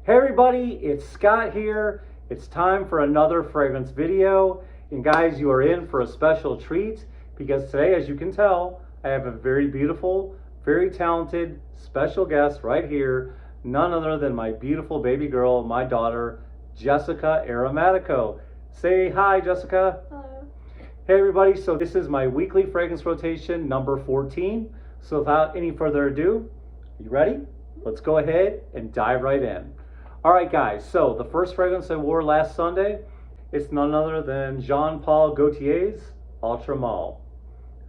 Hey everybody, it's Scott here. It's time for another fragrance video. And guys, you are in for a special treat because today, as you can tell, I have a very beautiful, very talented, special guest right here. None other than my beautiful baby girl, my daughter, Jessica Aromatico. Say hi, Jessica. Hello. Hey everybody, so this is my weekly fragrance rotation, number 14. So without any further ado, you ready? Let's go ahead and dive right in. All right guys, so the first fragrance I wore last Sunday, it's none other than Jean-Paul Gaultier's Ultra Male.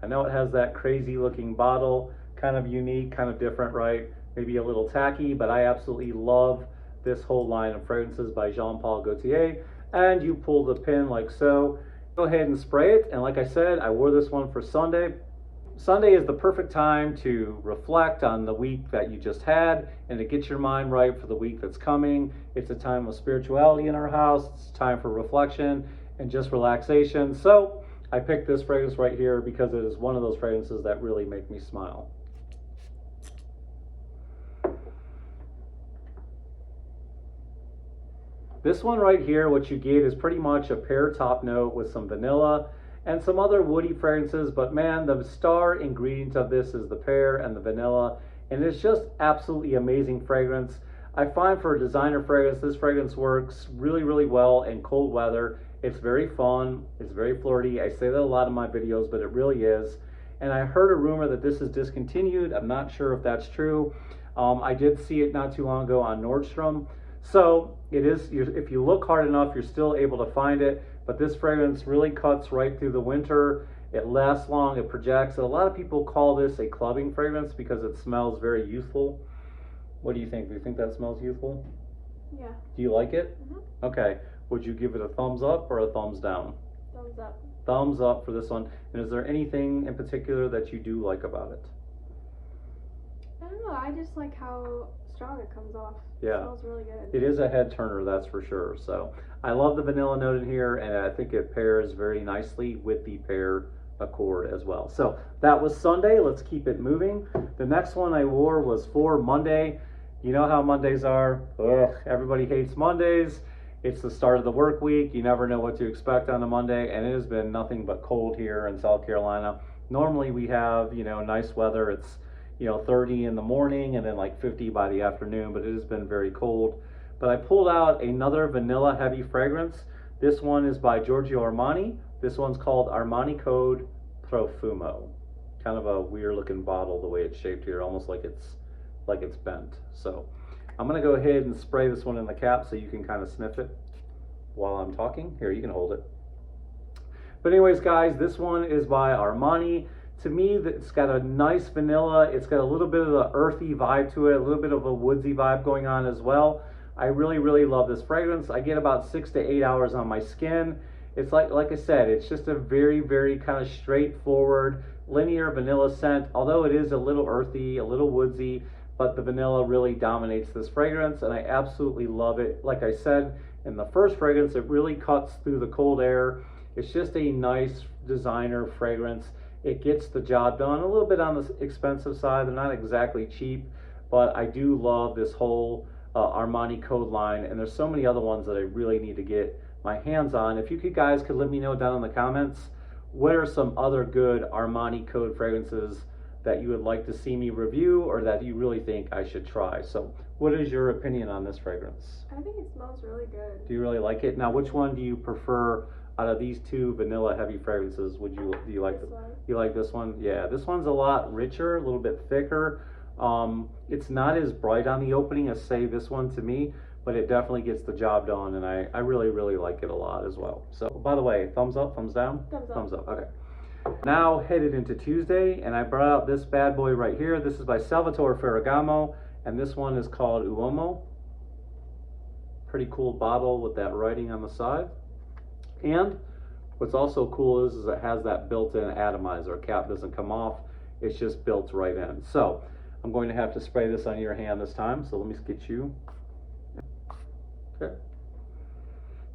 I know it has that crazy looking bottle, kind of unique, kind of different, right? Maybe a little tacky, but I absolutely love this whole line of fragrances by Jean-Paul Gaultier. And you pull the pin like so. Go ahead and spray it, and like I said, I wore this one for Sunday. Sunday is the perfect time to reflect on the week that you just had and to get your mind right for the week that's coming. It's a time of spirituality in our house. It's time for reflection and just relaxation. So I picked this fragrance right here because it is one of those fragrances that really make me smile. This one right here, what you get is pretty much a pear top note with some vanilla and some other woody fragrances, but man, the star ingredient of this is the pear and the vanilla, and it's just absolutely amazing fragrance. I find for a designer fragrance, this fragrance works really, really well in cold weather. It's very fun, it's very flirty. I say that a lot in my videos, but it really is. And I heard a rumor that this is discontinued. I'm not sure if that's true. I did see it not too long ago on Nordstrom. So it is, if you look hard enough, you're still able to find it, but this fragrance really cuts right through the winter. It lasts long, it projects. A lot of people call this a clubbing fragrance because it smells very youthful. What do you think? Do you think that smells youthful? Yeah. Do you like it? Mm-hmm. Okay. Would you give it a thumbs up or a thumbs down? Thumbs up. Thumbs up for this one. And is there anything in particular that you do like about it? I don't know, I just like how strong it comes off. Yeah. It smells really good. It is a head turner, that's for sure. So I love the vanilla note in here, and I think it pairs very nicely with the pear accord as well. So that was Sunday. Let's keep it moving. The next one I wore was for Monday. You know how Mondays are. Ugh, everybody hates Mondays. It's the start of the work week. You never know what to expect on a Monday, and it has been nothing but cold here in South Carolina. Normally we have, nice weather. It's 30 in the morning and then like 50 by the afternoon, but it has been very cold. But I pulled out another vanilla heavy fragrance. This one is by Giorgio Armani. This one's called Armani Code Profumo. Kind of a weird looking bottle the way it's shaped here, almost like it's bent. So I'm gonna go ahead and spray this one in the cap so you can kind of sniff it while I'm talking. Here, you can hold it. But anyways, guys, this one is by Armani. To me, it's got a nice vanilla. It's got a little bit of the earthy vibe to it, a little bit of a woodsy vibe going on as well. I really, really love this fragrance. I get about 6 to 8 hours on my skin. It's like I said, it's just a very, very kind of straightforward, linear vanilla scent. Although it is a little earthy, a little woodsy, but the vanilla really dominates this fragrance, and I absolutely love it. Like I said, in the first fragrance, it really cuts through the cold air. It's just a nice designer fragrance. It gets the job done. A little bit on the expensive side. They're not exactly cheap, but I do love this whole Armani Code line, and there's so many other ones that I really need to get my hands on. If you guys could let me know down in the comments, what are some other good Armani Code fragrances that you would like to see me review or that you really think I should try? So what is your opinion on this fragrance? I think it smells really good. Do you really like it? Now, which one do you prefer out of these two vanilla heavy fragrances? Do you like this one? You like this one? Yeah, this one's a lot richer, a little bit thicker. It's not as bright on the opening as say this one to me, but it definitely gets the job done, and I really, really like it a lot as well. So by the way, thumbs up, thumbs down? Thumbs up. Thumbs up, okay. Now headed into Tuesday, and I brought out this bad boy right here. This is by Salvatore Ferragamo, and this one is called Uomo. Pretty cool bottle with that writing on the side. And what's also cool is it has that built-in atomizer. Cap doesn't come off, it's just built right in. So I'm going to have to spray this on your hand this time, so let me get you. Okay.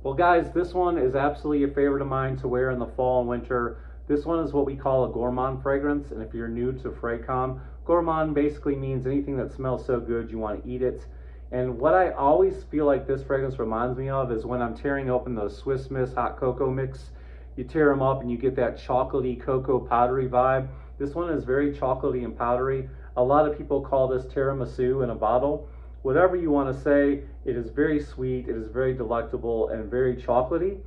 Well guys, this one is absolutely a favorite of mine to wear in the fall and winter. This one is what we call a gourmand fragrance, and if you're new to Fraycom, gourmand basically means anything that smells so good you want to eat it. And what I always feel like this fragrance reminds me of is when I'm tearing open those Swiss Miss hot cocoa mix. You tear them up and you get that chocolatey cocoa powdery vibe. This one is very chocolatey and powdery. A lot of people call this tiramisu in a bottle. Whatever you want to say, it is very sweet, it is very delectable, and very chocolatey.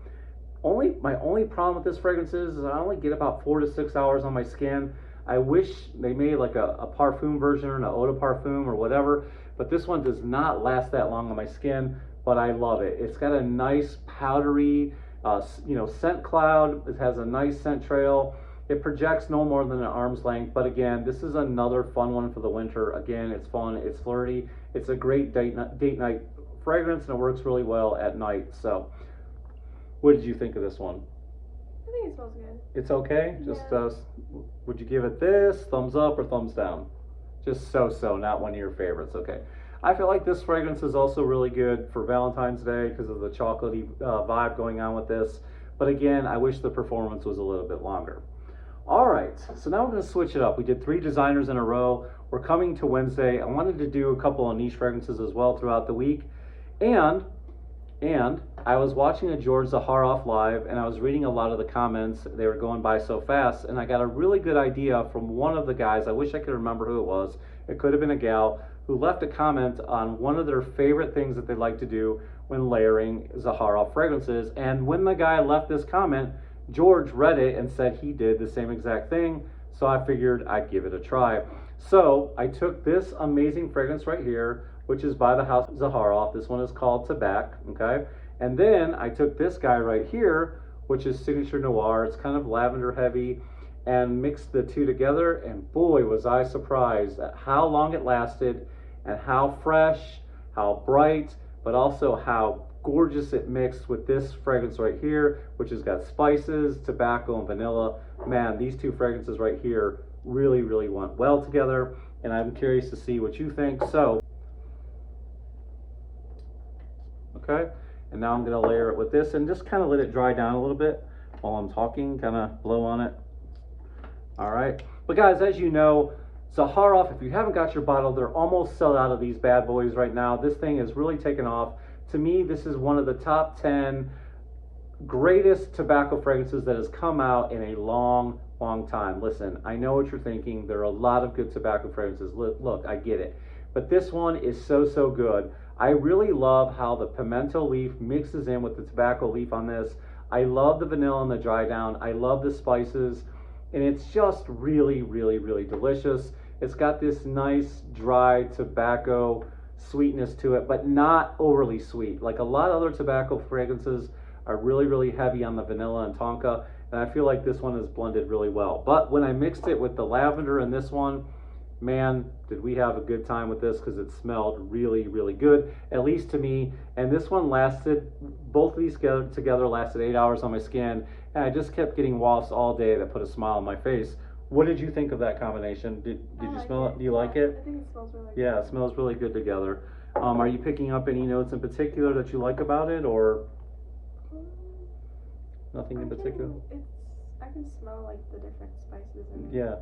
My only problem with this fragrance is I only get about 4 to 6 hours on my skin. I wish they made like a parfum version or an eau de parfum or whatever, but this one does not last that long on my skin, but I love it. It's got a nice powdery, scent cloud. It has a nice scent trail. It projects no more than an arm's length, but again, this is another fun one for the winter. Again, it's fun, it's flirty, it's a great date night fragrance, and it works really well at night. So, what did you think of this one? I think it smells good. It's okay? Yeah. Just, would you give it this, thumbs up or thumbs down? Just so, not one of your favorites, okay. I feel like this fragrance is also really good for Valentine's Day because of the chocolatey vibe going on with this. But again, I wish the performance was a little bit longer. All right, so now we're going to switch it up. We did 3 designers in a row. We're coming to Wednesday. I wanted to do a couple of niche fragrances as well throughout the week. And I was watching a George Zaharoff live, and I was reading a lot of the comments. They were going by so fast, and I got a really good idea from one of the guys. I wish I could remember who it was. It could have been a gal who left a comment on one of their favorite things that they like to do when layering Zaharoff fragrances. And when the guy left this comment, George read it and said he did the same exact thing, so I figured I'd give it a try. So I took this amazing fragrance right here, which is by the house Zaharoff. This one is called Tabac, okay? And then I took this guy right here, which is Signature Noir. It's kind of lavender heavy, and mixed the two together, and boy, was I surprised at how long it lasted and how fresh, how bright, but also how gorgeous it mixed with this fragrance right here, which has got spices, tobacco, and vanilla. Man, these two fragrances right here really, really went well together, and I'm curious to see what you think. So, okay, and now I'm gonna layer it with this and just kind of let it dry down a little bit while I'm talking, kind of blow on it. All right, but guys, as you know, Zaharoff, if you haven't got your bottle, they're almost sold out of these bad boys right now. This thing is really taken off. To me, this is one of the top 10 greatest tobacco fragrances that has come out in a long time. Listen, I know what you're thinking. There are a lot of good tobacco fragrances. Look, I get it. But this one is so good. I really love how the pimento leaf mixes in with the tobacco leaf on this. I love the vanilla and the dry down. I love the spices. And it's just really delicious. It's got this nice dry tobacco sweetness to it, but not overly sweet. Like a lot of other tobacco fragrances are really heavy on the vanilla and tonka, and I feel like this one is blended really well. But when I mixed it with the lavender in this one, man, did we have a good time with this, because it smelled really good, at least to me. And this one lasted, both of these together lasted 8 hours on my skin, and I just kept getting wafts all day that put a smile on my face. What did you think of that combination? Did you smell it? Do you like it? I think it smells really good. Yeah, it smells really good together. Are you picking up any notes in particular that you like about it, or nothing in particular? I can smell like the different spices in it. Yeah.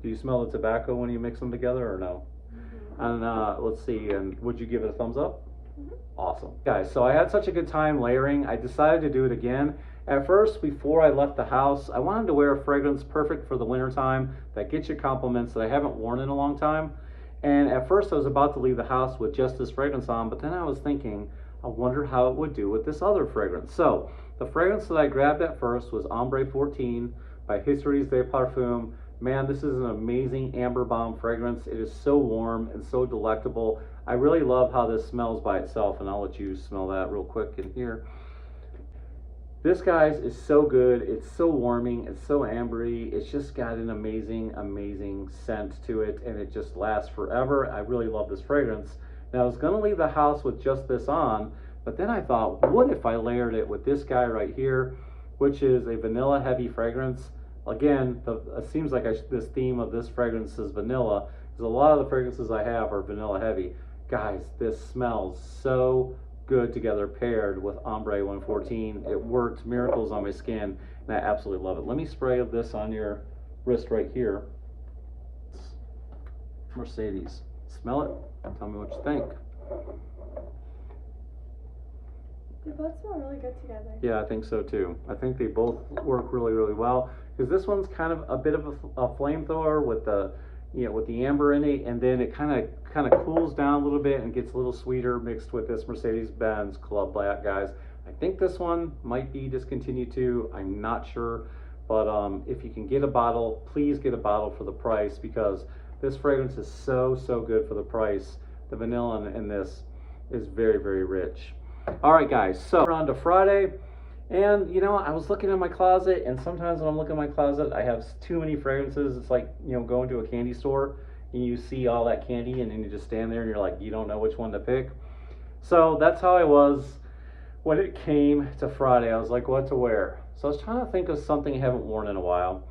Do you smell the tobacco when you mix them together, or no? Mm-hmm. And let's see, and would you give it a thumbs up? Mm-hmm. Awesome. Guys, so I had such a good time layering, I decided to do it again. At first, before I left the house, I wanted to wear a fragrance perfect for the winter time that gets you compliments that I haven't worn in a long time. And at first I was about to leave the house with just this fragrance on, but then I was thinking, I wonder how it would do with this other fragrance. So the fragrance that I grabbed at first was Ombre 14 by Histories de Parfum. Man, this is an amazing amber bomb fragrance. It is so warm and so delectable. I really love how this smells by itself, and I'll let you smell that real quick in here. This, guys, is so good. It's so warming. It's so ambery. It's just got an amazing scent to it, and it just lasts forever. I really love this fragrance. Now, I was going to leave the house with just this on, but then I thought, what if I layered it with this guy right here, which is a vanilla heavy fragrance. Again, it seems like this theme of this fragrance is vanilla, because a lot of the fragrances I have are vanilla heavy. Guys, this smells so good together paired with Ombre 114. It worked miracles on my skin, and I absolutely love it. Let me spray this on your wrist right here. Mercedes. Smell it. Tell me what you think. They both smell really good together. Yeah, I think so too. I think they both work really, really well because this one's kind of a bit of a flamethrower with the, with the amber in it, and then it kind of cools down a little bit and gets a little sweeter mixed with this Mercedes-Benz Club Black, guys. I think this one might be discontinued too. I'm not sure, but if you can get a bottle, please get a bottle for the price because this fragrance is so good for the price. The vanilla in this is very, very rich. All right, guys, so we're on to Friday, and I was looking in my closet, and sometimes when I'm looking in my closet, I have too many fragrances. It's like, going to a candy store, and you see all that candy, and then you just stand there, and you're like, you don't know which one to pick. So that's how I was when it came to Friday. I was like, what to wear? So I was trying to think of something I haven't worn in a while,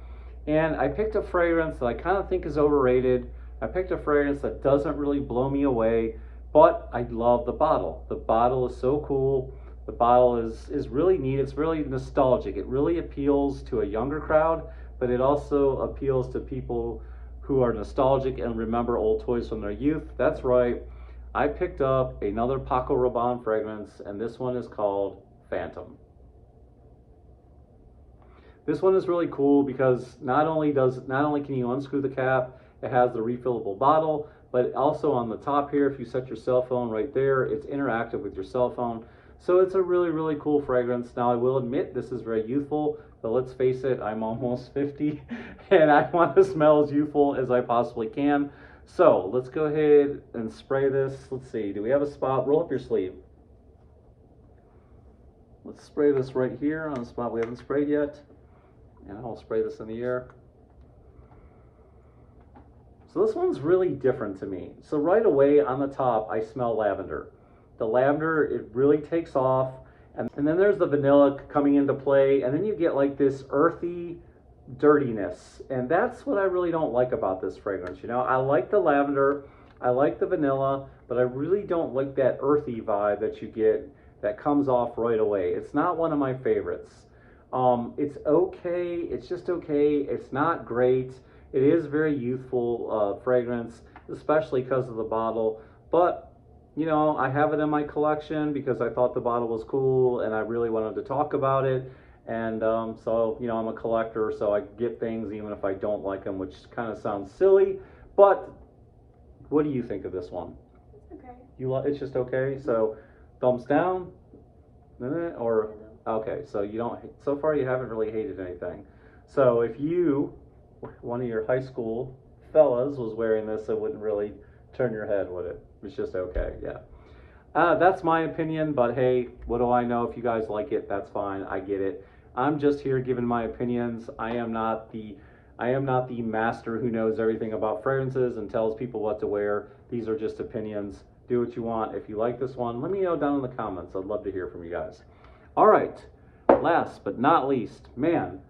and I picked a fragrance that I kind of think is overrated. I picked a fragrance that doesn't really blow me away, but I love the bottle. The bottle is so cool. The bottle is really neat. It's really nostalgic. It really appeals to a younger crowd, but it also appeals to people who are nostalgic and remember old toys from their youth. That's right. I picked up another Paco Rabanne fragrance, and this one is called Phantom. This one is really cool because not only can you unscrew the cap, it has the refillable bottle, but also on the top here, if you set your cell phone right there, it's interactive with your cell phone. So it's a really, really cool fragrance. Now I will admit this is very youthful, but let's face it, I'm almost 50 and I want to smell as youthful as I possibly can. So let's go ahead and spray this. Let's see, do we have a spot? Roll up your sleeve. Let's spray this right here on a spot we haven't sprayed yet. And I'll spray this in the air. So this one's really different to me. So right away on the top, I smell lavender. The lavender, it really takes off. And then there's the vanilla coming into play. And then you get like this earthy dirtiness. And that's what I really don't like about this fragrance. I like the lavender, I like the vanilla, but I really don't like that earthy vibe that you get that comes off right away. It's not one of my favorites. It's okay. It's just okay. It's not great. It is very youthful fragrance, especially because of the bottle. But, I have it in my collection because I thought the bottle was cool and I really wanted to talk about it. And so, I'm a collector, so I get things even if I don't like them, which kind of sounds silly. But what do you think of this one? It's okay. It's just okay? So, thumbs down? Or, okay, so so far you haven't really hated anything. So if one of your high school fellas was wearing this, it wouldn't really turn your head, would it? It's just okay, yeah. That's my opinion, but hey, what do I know? If you guys like it, that's fine. I get it. I'm just here giving my opinions. I am not the master who knows everything about fragrances and tells people what to wear. These are just opinions. Do what you want. If you like this one, let me know down in the comments. I'd love to hear from you guys. All right, last but not least, man,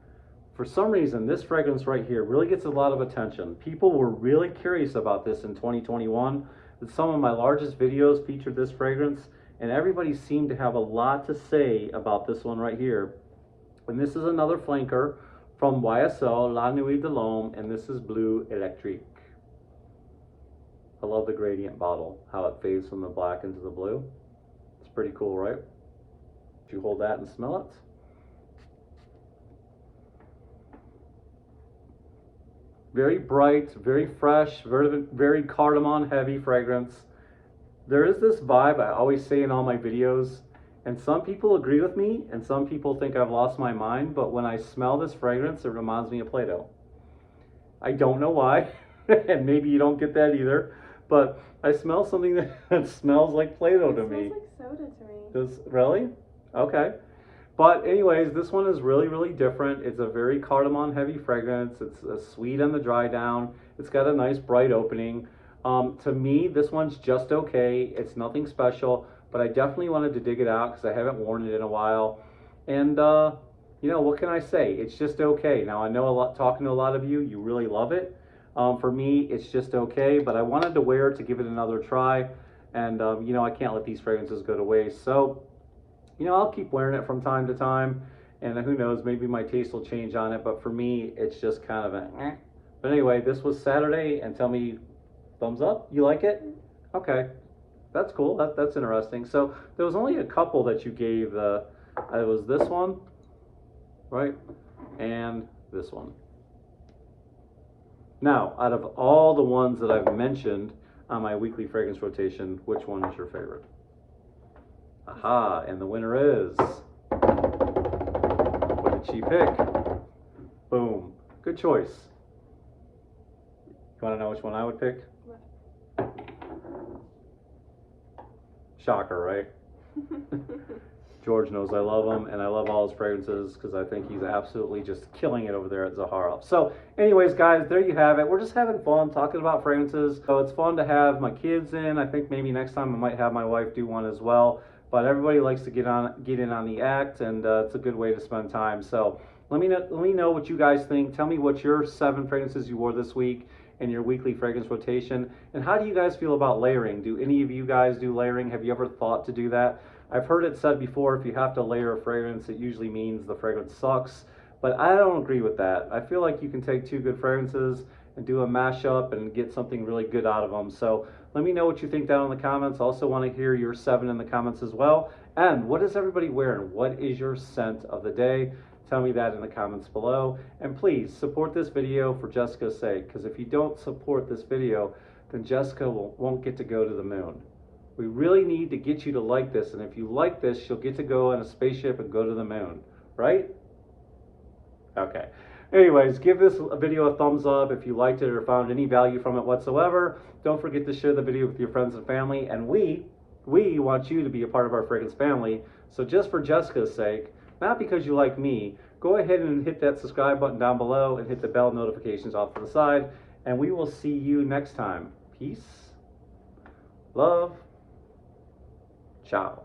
for some reason, this fragrance right here really gets a lot of attention. People were really curious about this in 2021. Some of my largest videos featured this fragrance, and everybody seemed to have a lot to say about this one right here. And this is another flanker from YSL La Nuit de l'Homme, and this is Bleu Électrique. I love the gradient bottle, how it fades from the black into the blue. It's pretty cool, right? If you hold that and smell it. Very bright, very fresh, very cardamom heavy fragrance. There is this vibe I always say in all my videos, and some people agree with me and some people think I've lost my mind, but when I smell this fragrance, it reminds me of Play-Doh. I don't know why, and maybe you don't get that either, but I smell something that smells like Play-Doh to me. It smells like soda to me. Does, really? Okay. But anyways, this one is really, really different. It's a very cardamom heavy fragrance. It's sweet on the dry down. It's got a nice bright opening. To me, this one's just okay. It's nothing special, but I definitely wanted to dig it out because I haven't worn it in a while. And, what can I say? It's just okay. Now, I know talking to a lot of you, you really love it. For me, it's just okay, but I wanted to wear it to give it another try. And, I can't let these fragrances go to waste. So, I'll keep wearing it from time to time, and who knows, maybe my taste will change on it, but for me, it's just kind of a But anyway, this was Saturday, and tell me, thumbs up? You like it? Okay. That's cool. That's interesting. So there was only a couple that you gave. It was this one, right, and this one. Now, out of all the ones that I've mentioned on my weekly fragrance rotation, which one is your favorite? Aha, and the winner is... What did she pick? Boom. Good choice. You want to know which one I would pick? Shocker, right? George knows I love him, and I love all his fragrances because I think he's absolutely just killing it over there at Zaharoff. So anyways, guys, there you have it. We're just having fun talking about fragrances. So it's fun to have my kids in. I think maybe next time I might have my wife do one as well. But everybody likes to get in on the act, and it's a good way to spend time. So let me know what you guys think. Tell me what your 7 fragrances you wore this week in your weekly fragrance rotation. And how do you guys feel about layering? Do any of you guys do layering? Have you ever thought to do that? I've heard it said before, if you have to layer a fragrance, it usually means the fragrance sucks. But I don't agree with that. I feel like you can take 2 good fragrances and do a mashup and get something really good out of them. So let me know what you think down in the comments. Also want to hear your 7 in the comments as well. And what is everybody wearing? What is your scent of the day? Tell me that in the comments below. And please support this video for Jessica's sake, because if you don't support this video, then Jessica won't get to go to the moon. We really need to get you to like this, and if you like this, she'll get to go on a spaceship and go to the moon, right? Okay. Anyways, give this video a thumbs up if you liked it or found any value from it whatsoever. Don't forget to share the video with your friends and family, and we want you to be a part of our fragrance family. So just for Jessica's sake, not because you like me, go ahead and hit that subscribe button down below and hit the bell notifications off to the side, and we will see you next time. Peace, love, ciao.